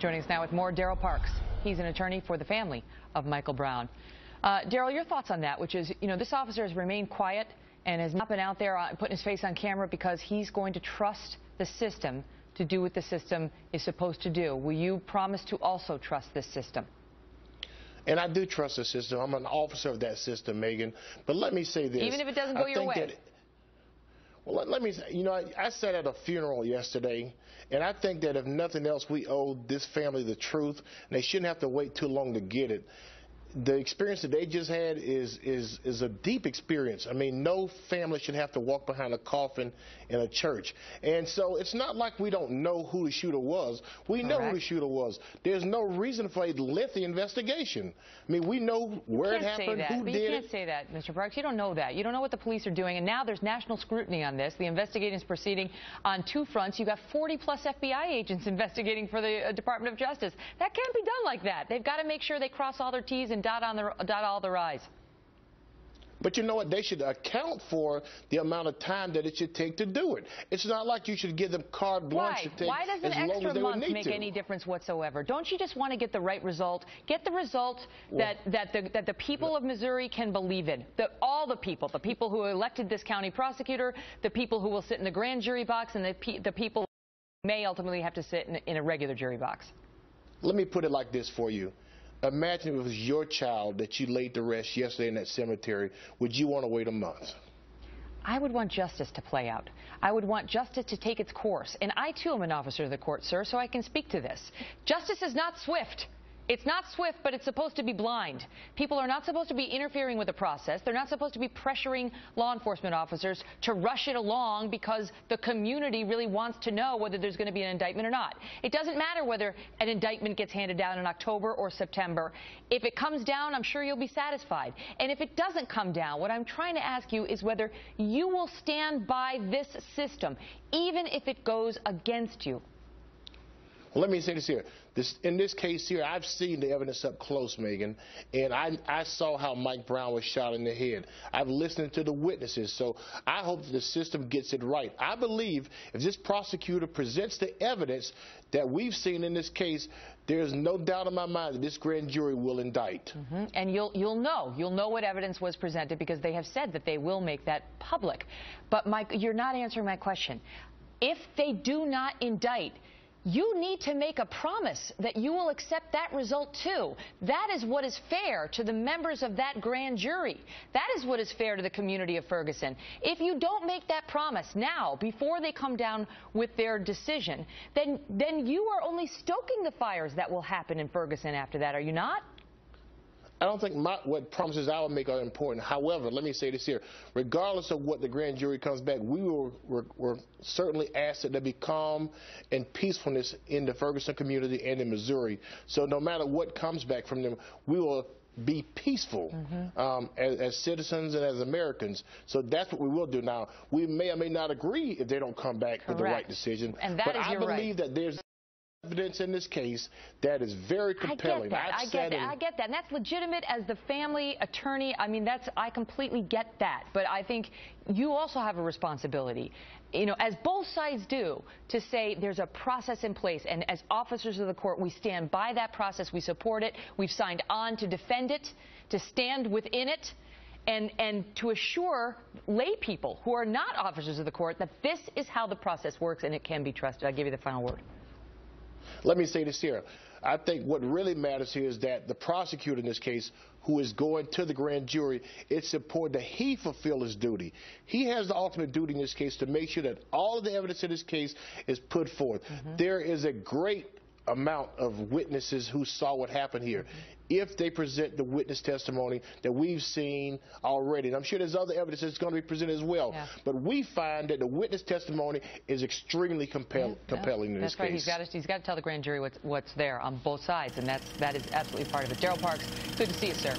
Joining us now with more, Daryl Parks. He's an attorney for the family of Michael Brown. Daryl, your thoughts on that, which is, this officer has remained quiet and has not been out there putting his face on camera because he's going to trust the system to do what the system is supposed to do. Will you promise to also trust this system? And I do trust the system. I'm an officer of that system, Megyn. But let me say this. Even if it doesn't go your way? Well, let me say, I sat at a funeral yesterday, and I think that if nothing else, we owe this family the truth, and they shouldn't have to wait too long to get it. The experience that they just had is a deep experience. I mean, no family should have to walk behind a coffin in a church. And so it's not like we don't know who the shooter was. We know who the shooter was. There's no reason for a lengthy investigation. I mean, we know where it happened, who did it. You can't say that, Mr. Parks. You don't know that. You don't know what the police are doing. And now there's national scrutiny on this. The investigation is proceeding on two fronts. You've got 40-plus FBI agents investigating for the Department of Justice. That can't be done like that. They've got to make sure they cross all their T's and dot all their I's. But you know what? They should account for the amount of time that it should take to do it. It's not like you should give them carte blanche to take Why does an extra month make any difference whatsoever? Don't you just want to get the right result? Get the result that the people of Missouri can believe in. All the people who elected this county prosecutor, the people who will sit in the grand jury box, and the people who may ultimately have to sit in a regular jury box. Let me put it like this for you. Imagine if it was your child that you laid to rest yesterday in that cemetery. Would you want to wait a month? I would want justice to play out. I would want justice to take its course. And I, too, am an officer of the court, sir, so I can speak to this. Justice is not swift. It's not swift, but it's supposed to be blind. People are not supposed to be interfering with the process. They're not supposed to be pressuring law enforcement officers to rush it along because the community really wants to know whether there's going to be an indictment or not. It doesn't matter whether an indictment gets handed down in October or September. If it comes down, I'm sure you'll be satisfied. And if it doesn't come down, what I'm trying to ask you is whether you will stand by this system, even if it goes against you. Well, let me say this here. In this case here, I've seen the evidence up close, Megyn, and I saw how Mike Brown was shot in the head. I've listened to the witnesses, so I hope that the system gets it right. I believe if this prosecutor presents the evidence that we've seen in this case, there's no doubt in my mind that this grand jury will indict. And you'll know what evidence was presented because they have said that they will make that public. But Mike, you're not answering my question. If they do not indict, you need to make a promise that you will accept that result, too. That is what is fair to the members of that grand jury. That is what is fair to the community of Ferguson. If you don't make that promise now, before they come down with their decision, then you are only stoking the fires that will happen in Ferguson after that, are you not? I don't think what promises I would make are important. However, let me say this here. Regardless of what the grand jury comes back, we're certainly asked that there be calm and peacefulness in the Ferguson community and in Missouri. So no matter what comes back from them, we will be peaceful as citizens and as Americans. So that's what we will do. Now, we may or may not agree if they don't come back with the right decision. And that but is I believe that there's evidence in this case that is very compelling. I get that. And that's legitimate as the family attorney. I mean, I completely get that. But I think you also have a responsibility, as both sides do, to say there's a process in place. And as officers of the court, we stand by that process. We support it. We've signed on to defend it, to stand within it, and to assure lay people who are not officers of the court that this is how the process works and it can be trusted. I'll give you the final word. Let me say this here. I think what really matters here is that the prosecutor in this case, who is going to the grand jury, it's important that he fulfill his duty. He has the ultimate duty in this case to make sure that all of the evidence in this case is put forth. There is a great amount of witnesses who saw what happened here. If they present the witness testimony that we've seen already, and I'm sure there's other evidence that's going to be presented as well, but we find that the witness testimony is extremely compelling in this case. That's right. He's got to tell the grand jury what's there on both sides, and that is absolutely part of it. Daryl Parks, good to see you, sir.